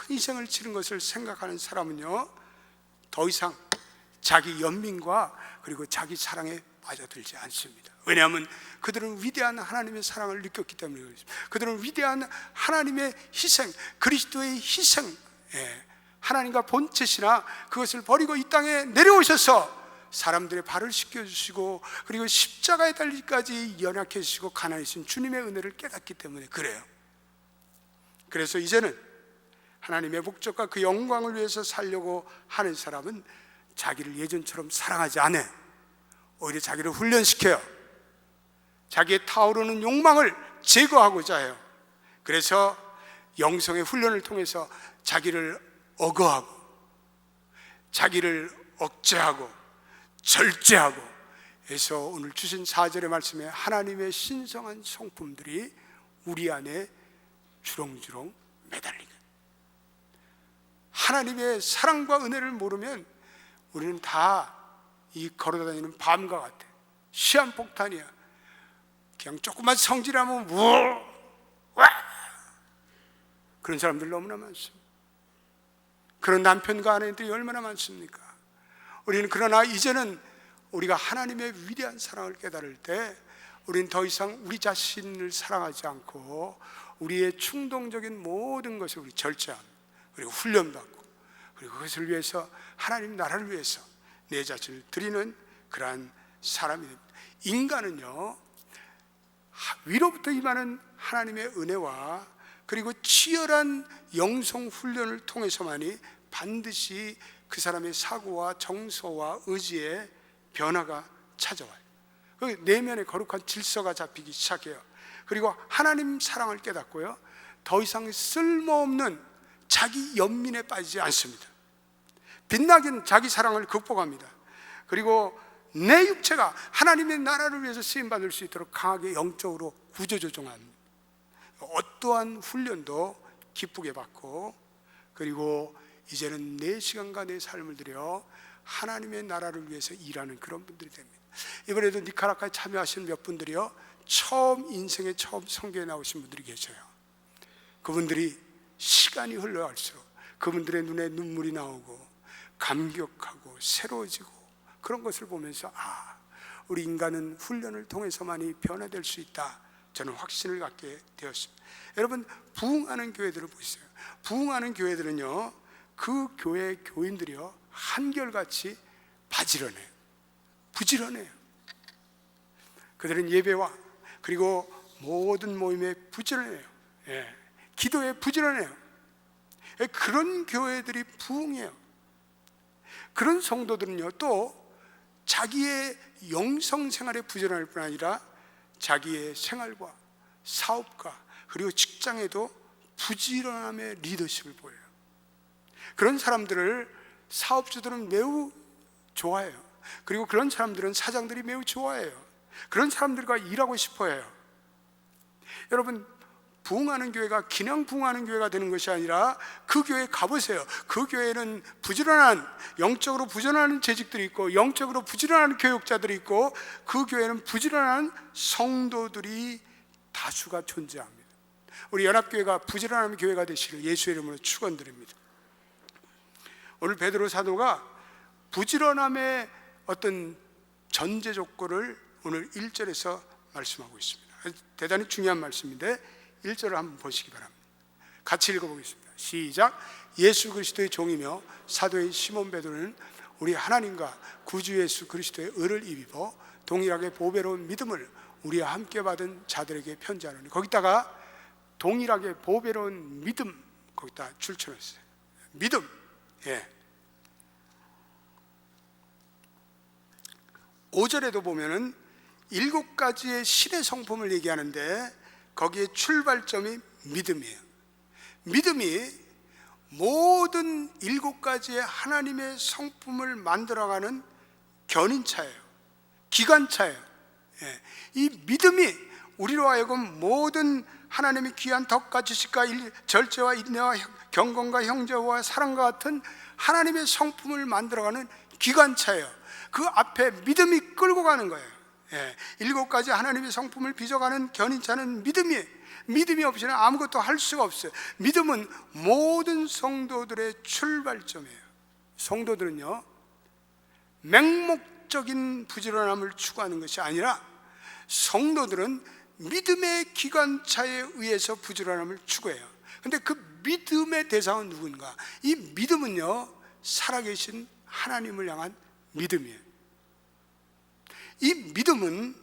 희생을 치른 것을 생각하는 사람은요, 더 이상 자기 연민과 그리고 자기 사랑에 빠져들지 않습니다. 왜냐하면 그들은 위대한 하나님의 사랑을 느꼈기 때문에 그렇습니다. 그들은 위대한 하나님의 희생, 그리스도의 희생, 하나님과 본체시나 그것을 버리고 이 땅에 내려오셔서 사람들의 발을 씻겨주시고 그리고 십자가에 달리기까지 연약해 주시고 가난하신 주님의 은혜를 깨닫기 때문에 그래요. 그래서 이제는 하나님의 목적과 그 영광을 위해서 살려고 하는 사람은 자기를 예전처럼 사랑하지 않아. 오히려 자기를 훈련시켜요. 자기의 타오르는 욕망을 제거하고자 해요. 그래서 영성의 훈련을 통해서 자기를 억어하고 자기를 억제하고 절제하고 해서 오늘 주신 4절의 말씀에 하나님의 신성한 성품들이 우리 안에 주렁주렁 매달리게. 하나님의 사랑과 은혜를 모르면 우리는 다 이 걸어다니는 밤과 같아. 시한폭탄이야. 그냥 조금만 성질하면 와! 그런 사람들 너무나 많습니다. 그런 남편과 아내들이 얼마나 많습니까? 우리는 그러나 이제는 우리가 하나님의 위대한 사랑을 깨달을 때 우리는 더 이상 우리 자신을 사랑하지 않고 우리의 충동적인 모든 것을 우리 절제합니다. 그리고 훈련받고 그리고 그것을 위해서 하나님 나라를 위해서 내 자신을 드리는 그러한 사람이 됩니다. 인간은요, 위로부터 임하는 하나님의 은혜와 그리고 치열한 영성 훈련을 통해서만이 반드시 그 사람의 사고와 정서와 의지에 변화가 찾아와요. 내면의 거룩한 질서가 잡히기 시작해요. 그리고 하나님 사랑을 깨닫고요, 더 이상 쓸모없는 자기 연민에 빠지지 않습니다. 빛나긴 자기 사랑을 극복합니다. 그리고 내 육체가 하나님의 나라를 위해서 쓰임받을 수 있도록 강하게 영적으로 구조조정합니다. 어떠한 훈련도 기쁘게 받고 그리고 이제는 내 시간과 내 삶을 들여 하나님의 나라를 위해서 일하는 그런 분들이 됩니다. 이번에도 니카라과에 참여하신 몇 분들이요, 인생에 처음 선교에 나오신 분들이 계셔요. 그분들이 시간이 흘러갈수록 그분들의 눈에 눈물이 나오고 감격하고 새로워지고 그런 것을 보면서 우리 인간은 훈련을 통해서만이 변화될 수 있다, 저는 확신을 갖게 되었습니다. 여러분, 부흥하는 교회들을 보세요. 부흥하는 교회들은요, 그 교회 교인들이요 한결같이 부지런해요. 그들은 예배와 그리고 모든 모임에 부지런해요. 기도에 부지런해요. 그런 교회들이 부흥해요. 그런 성도들은요, 또 자기의 영성 생활에 부지런할 뿐 아니라 자기의 생활과 사업과 그리고 직장에도 부지런함의 리더십을 보여요. 그런 사람들을 사업주들은 매우 좋아해요. 그리고 그런 사람들은 사장들이 매우 좋아해요. 그런 사람들과 일하고 싶어 해요. 여러분, 부흥하는 교회가 그냥 부흥하는 교회가 되는 것이 아니라 그 교회에 가보세요. 그 교회는 영적으로 부지런한 재직들이 있고 영적으로 부지런한 교육자들이 있고 그 교회는 부지런한 성도들이 다수가 존재합니다. 우리 연합교회가 부지런한 교회가 되시길 예수의 이름으로 축원드립니다. 오늘 베드로 사도가 부지런함의 어떤 전제 조건을 오늘 1절에서 말씀하고 있습니다. 대단히 중요한 말씀인데 1절을 한번 보시기 바랍니다. 같이 읽어보겠습니다. 시작. 예수 그리스도의 종이며 사도인 시몬 베드로는 우리 하나님과 구주 예수 그리스도의 의를 입어 동일하게 보배로운 믿음을 우리와 함께 받은 자들에게 편지하노니, 거기다가 동일하게 보배로운 믿음 거기다 줄쳐놨어요. 믿음. 예. 5절에도 보면은 7가지의 신의 성품을 얘기하는데 거기에 출발점이 믿음이에요. 믿음이 모든 7가지의 하나님의 성품을 만들어가는 견인차예요. 기관차예요. 예. 이 믿음이 우리로 하여금 모든 하나님의 귀한 덕과 지식과 절제와 인내와 경건과 형제와 사랑과 같은 하나님의 성품을 만들어가는 기관차예요. 그 앞에 믿음이 끌고 가는 거예요. 예. 7가지 하나님의 성품을 빚어가는 견인차는 믿음이에요. 믿음이 없이는 아무것도 할 수가 없어요. 믿음은 모든 성도들의 출발점이에요. 성도들은요, 맹목적인 부지런함을 추구하는 것이 아니라 성도들은 믿음의 기관차에 의해서 부지런함을 추구해요. 근데 그 믿음의 대상은 누군가? 이 믿음은요, 살아계신 하나님을 향한 믿음이에요. 이 믿음은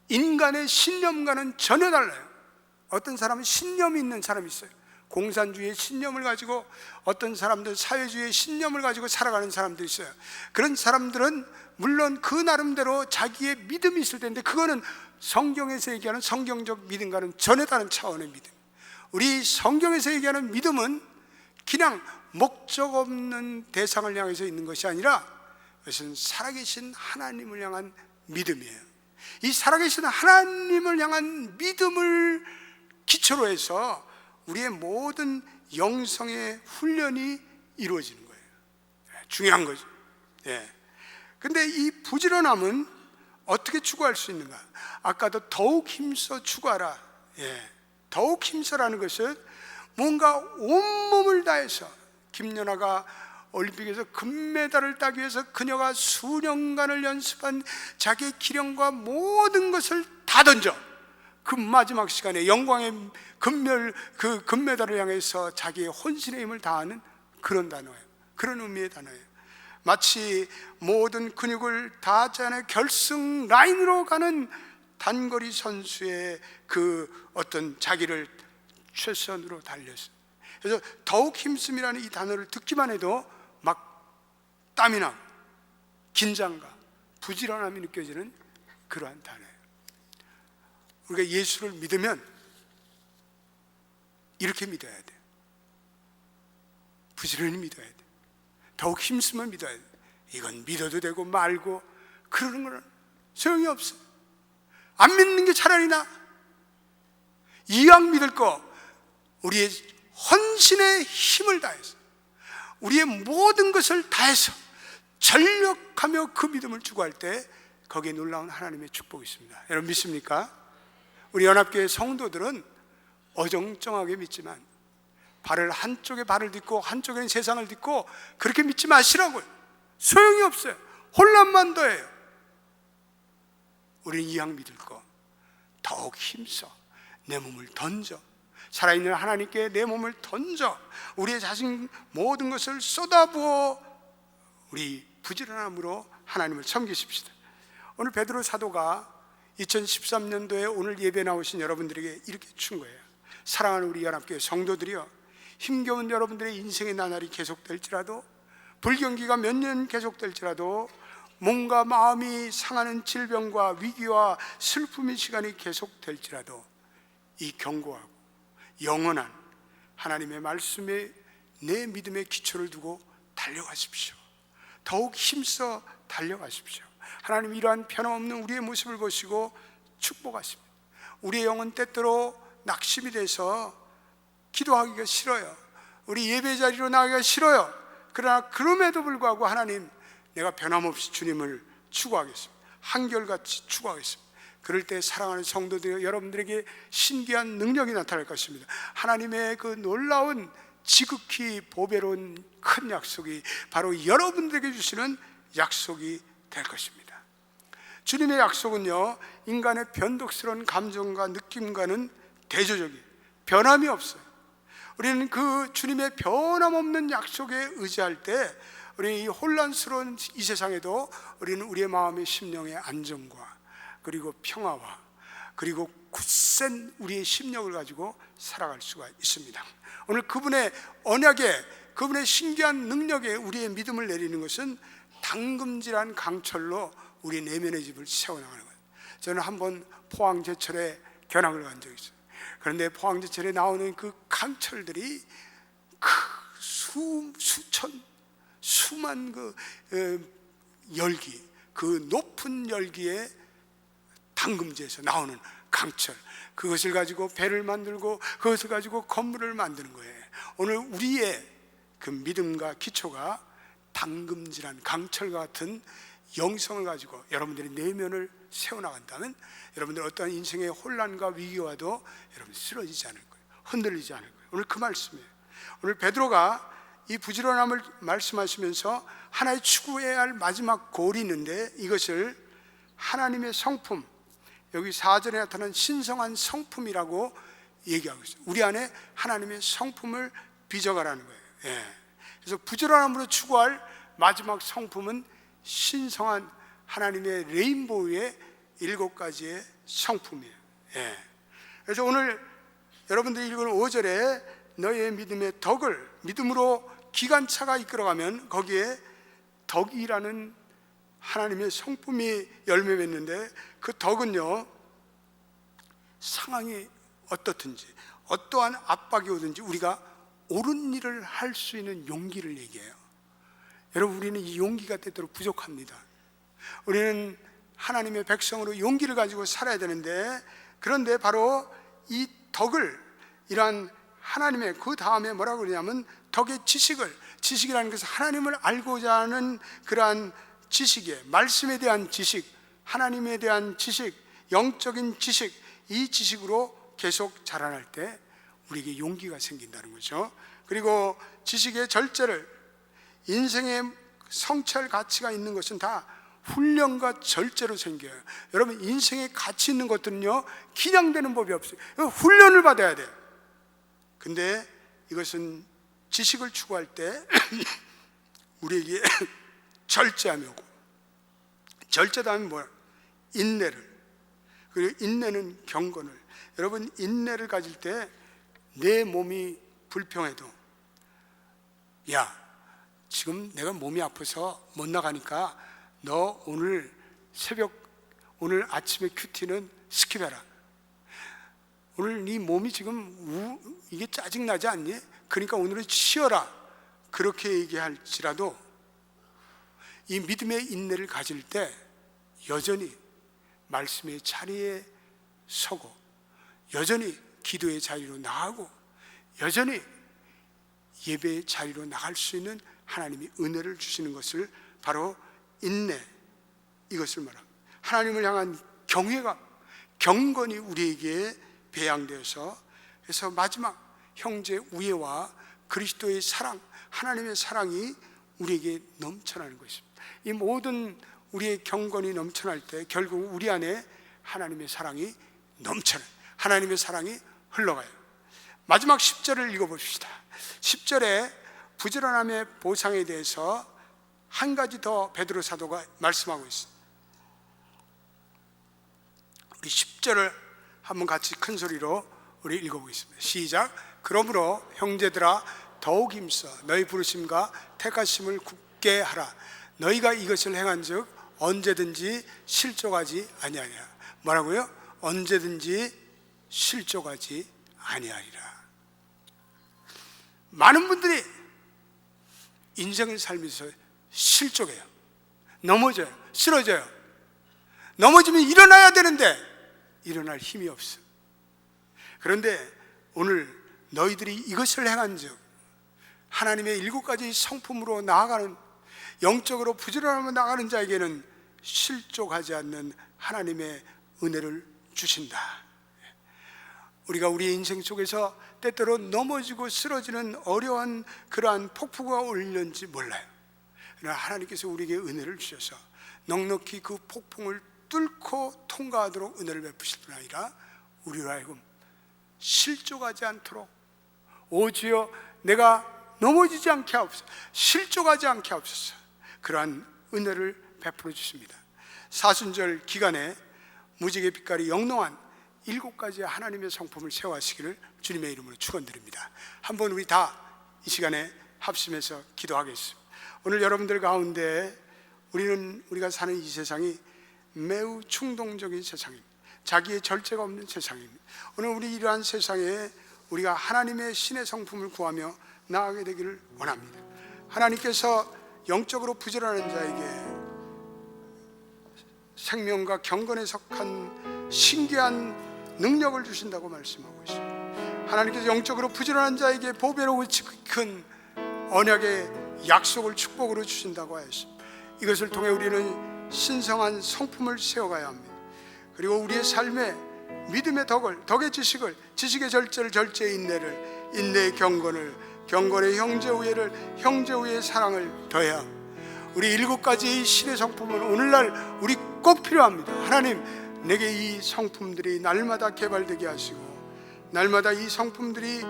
인간의 신념과는 전혀 달라요. 어떤 사람은 신념이 있는 사람이 있어요. 공산주의의 신념을 가지고, 어떤 사람들은 사회주의의 신념을 가지고 살아가는 사람도 있어요. 그런 사람들은 물론 그 나름대로 자기의 믿음이 있을 텐데, 그거는 성경에서 얘기하는 성경적 믿음과는 전혀 다른 차원의 믿음. 우리 성경에서 얘기하는 믿음은 그냥 목적 없는 대상을 향해서 있는 것이 아니라 그것은 살아계신 하나님을 향한 믿음이에요. 이 살아계신 하나님을 향한 믿음을 기초로 해서 우리의 모든 영성의 훈련이 이루어지는 거예요. 중요한 거죠. 예. 근데 이 부지런함은 어떻게 추구할 수 있는가? 아까도 더욱 힘써 추구하라. 예. 더욱 힘써라는 것은 뭔가 온몸을 다해서, 김연아가 올림픽에서 금메달을 따기 위해서 그녀가 수년간을 연습한 자기의 기량과 모든 것을 다 던져 그 마지막 시간에 영광의 금메달을 향해서 자기의 혼신의 힘을 다하는 그런 단어예요. 그런 의미의 단어예요. 마치 모든 근육을 다하지 않아 결승 라인으로 가는 단거리 선수의 그 어떤 자기를 최선으로 달렸어요. 그래서 더욱 힘씀이라는 이 단어를 듣기만 해도 막 땀이 나고 긴장과 부지런함이 느껴지는 그러한 단어예요. 우리가 예수를 믿으면 이렇게 믿어야 돼요. 부지런히 믿어야 돼요. 더욱 힘쓰면 믿어야 돼요. 이건 믿어도 되고 말고 그러는 거는 소용이 없어요. 안 믿는 게 차라리 나. 이왕 믿을 거 우리의 헌신의 힘을 다해서, 우리의 모든 것을 다해서 전력하며 그 믿음을 추구할 때 거기에 놀라운 하나님의 축복이 있습니다. 여러분 믿습니까? 우리 연합교회 성도들은 어정쩡하게 믿지만 발을 한쪽에 발을 딛고 한쪽에는 세상을 딛고 그렇게 믿지 마시라고요. 소용이 없어요. 혼란만 더해요. 우리는 이왕 믿을 거 더욱 힘써 내 몸을 던져, 살아있는 하나님께 내 몸을 던져 우리의 자신 모든 것을 쏟아부어 우리 부지런함으로 하나님을 섬기십시다. 오늘 베드로 사도가 2013년도에 오늘 예배 나오신 여러분들에게 이렇게 준 거예요. 사랑하는 우리 연합교회 성도들이여, 힘겨운 여러분들의 인생의 나날이 계속될지라도, 불경기가 몇 년 계속될지라도, 몸과 마음이 상하는 질병과 위기와 슬픔의 시간이 계속될지라도 이 견고하고 영원한 하나님의 말씀에 내 믿음의 기초를 두고 달려가십시오. 더욱 힘써 달려가십시오. 하나님 이러한 변함없는 우리의 모습을 보시고 축복하십니다. 우리의 영은 때때로 낙심이 돼서 기도하기가 싫어요. 우리 예배 자리로 나가기가 싫어요. 그러나 그럼에도 불구하고 하나님, 내가 변함없이 주님을 추구하겠습니다. 한결같이 추구하겠습니다. 그럴 때 사랑하는 성도들 여러분들에게 신기한 능력이 나타날 것입니다. 하나님의 그 놀라운 지극히 보배로운 큰 약속이 바로 여러분들에게 주시는 약속이 될 것입니다. 주님의 약속은요, 인간의 변덕스러운 감정과 느낌과는 대조적이에요. 변함이 없어요. 우리는 그 주님의 변함없는 약속에 의지할 때 우리 이 혼란스러운 이 세상에도 우리는 우리의 마음의 심령의 안정과 그리고 평화와 그리고 굳센 우리의 심령을 가지고 살아갈 수가 있습니다. 오늘 그분의 언약에, 그분의 신기한 능력에 우리의 믿음을 내리는 것은 당금질한 강철로 우리 내면의 집을 세워나가는 거예요. 저는 한번 포항제철에 견학을 간 적이 있어요. 그런데 포항제철에 나오는 그 강철들이 수만 그 열기, 그 높은 열기에 당금지에서 나오는 강철, 그것을 가지고 배를 만들고 그것을 가지고 건물을 만드는 거예요. 오늘 우리의 그 믿음과 기초가 당금질한 강철 같은 영성을 가지고 여러분들의 내면을 세워나간다면 여러분들 어떠한 인생의 혼란과 위기와도 여러분 쓰러지지 않을 거예요. 흔들리지 않을 거예요. 오늘 그 말씀이에요. 오늘 베드로가 이 부지런함을 말씀하시면서 하나의 추구해야 할 마지막 골이 있는데, 이것을 하나님의 성품, 여기 4절에 나타난 신성한 성품이라고 얘기하고 있어요. 우리 안에 하나님의 성품을 빚어가라는 거예요. 그래서 부지런함으로 추구할 마지막 성품은 신성한 하나님의 레인보우의 7가지의 성품이에요. 그래서 오늘 여러분들이 읽은 5절에 너희의 믿음의 덕을, 믿음으로 기관차가 이끌어가면 거기에 덕이라는 하나님의 성품이 열매 맺는데, 그 덕은요, 상황이 어떻든지 어떠한 압박이 오든지 우리가 옳은 일을 할 수 있는 용기를 얘기해요. 여러분, 우리는 이 용기가 때때로 부족합니다. 우리는 하나님의 백성으로 용기를 가지고 살아야 되는데, 그런데 바로 이 덕을, 이러한 하나님의, 그 다음에 뭐라고 그러냐면 덕의 지식이라는 것은 하나님을 알고자 하는 그러한 지식이에요. 말씀에 대한 지식, 하나님에 대한 지식, 영적인 지식, 이 지식으로 계속 자라날 때 우리에게 용기가 생긴다는 거죠. 그리고 지식의 절제를, 인생의 성취할 가치가 있는 것은 다 훈련과 절제로 생겨요. 여러분, 인생에 가치 있는 것들은요, 그냥 되는 법이 없어요. 훈련을 받아야 돼요. 근데 이것은 지식을 추구할 때 우리에게 절제함이 오고, 절제 다음에 뭐야? 인내를, 그리고 인내는 경건을. 여러분, 인내를 가질 때 내 몸이 불평해도, 야, 지금 내가 몸이 아파서 못 나가니까 너 오늘 아침에 큐티는 스킵해라. 오늘 네 몸이 지금 이게 짜증나지 않니? 그러니까 오늘은 쉬어라. 그렇게 얘기할지라도 이 믿음의 인내를 가질 때 여전히 말씀의 자리에 서고, 여전히 기도의 자리로 나가고, 여전히 예배의 자리로 나갈 수 있는 하나님이 은혜를 주시는 것을 바로 인내, 이것을 말합니다. 하나님을 향한 경외감, 경건이 우리에게 배양되어서, 그래서 마지막 형제 우애와 그리스도의 사랑, 하나님의 사랑이 우리에게 넘쳐나는 것입니다. 이 모든 우리의 경건이 넘쳐날 때 결국 우리 안에 하나님의 사랑이 넘쳐나요. 하나님의 사랑이 흘러가요. 마지막 10절을 읽어봅시다. 10절에 부지런함의 보상에 대해서 한 가지 더 베드로 사도가 말씀하고 있습니다. 우리 10절을 한번 같이 큰 소리로 우리 읽어보겠습니다. 시작. 그러므로 형제들아, 더욱 힘써 너희 부르심과 택하심을 굳게 하라. 너희가 이것을 행한즉 언제든지 실족하지 아니하리라. 뭐라고요? 언제든지 실족하지 아니하리라. 많은 분들이 인생을 살면서 실족해요. 넘어져요. 쓰러져요. 넘어지면 일어나야 되는데 일어날 힘이 없어. 그런데 오늘 너희들이 이것을 행한즉, 하나님의 7가지 성품으로 나아가는, 영적으로 부지런하며 나가는 자에게는 실족하지 않는 하나님의 은혜를 주신다. 우리가 우리의 인생 속에서 때때로 넘어지고 쓰러지는 어려운 그러한 폭풍우가 올는지 몰라요. 그러나 하나님께서 우리에게 은혜를 주셔서 넉넉히 그 폭풍을 뚫고 통과하도록 은혜를 베푸실 뿐 아니라 우리로 하여금 실족하지 않도록, 오 주여 내가 넘어지지 않게 하옵소서, 실족하지 않게 하옵소서, 그러한 은혜를 베풀어 주십니다. 사순절 기간에 무지개 빛깔이 영롱한 7가지의 하나님의 성품을 세워하시기를 주님의 이름으로 축원드립니다. 한번 우리 다 이 시간에 합심해서 기도하겠습니다. 오늘 여러분들 가운데 우리가 사는 이 세상이 매우 충동적인 세상입니다. 자기의 절제가 없는 세상입니다. 오늘 우리 이러한 세상에 우리가 하나님의 신의 성품을 구하며 나아가게 되기를 원합니다. 하나님께서 영적으로 부지런한 자에게 생명과 경건에 속한 신기한 능력을 주신다고 말씀하고 있습니다. 하나님께서 영적으로 부지런한 자에게 보배로고 큰 언약의 약속을 축복으로 주신다고 하였습니다. 이것을 통해 우리는 신성한 성품을 세워가야 합니다. 그리고 우리의 삶에 믿음의 덕의 지식을, 지식의 절제를, 절제의 인내를, 인내의 경건을, 경건의 형제 우애를, 형제 우애의 사랑을 더해야 우리 7가지의 신의 성품은 오늘날 우리 꼭 필요합니다. 하나님, 내게 이 성품들이 날마다 개발되게 하시고 날마다 이 성품들이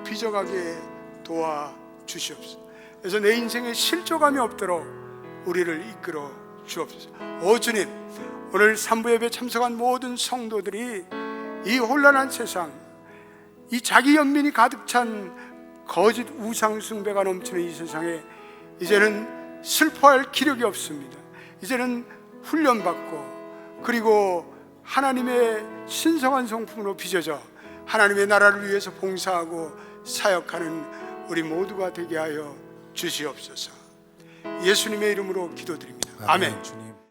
빚어가게 도와주시옵소서. 그래서 내 인생에 실족함이 없도록 우리를 이끌어 주옵소서. 오 주님, 오늘 3부 예배 참석한 모든 성도들이 이 혼란한 세상, 이 자기 연민이 가득 찬 거짓 우상 숭배가 넘치는 이 세상에 이제는 슬퍼할 기력이 없습니다. 이제는 훈련받고 그리고 하나님의 신성한 성품으로 빚어져 하나님의 나라를 위해서 봉사하고 사역하는 우리 모두가 되게 하여 주시옵소서. 예수님의 이름으로 기도드립니다. 아멘.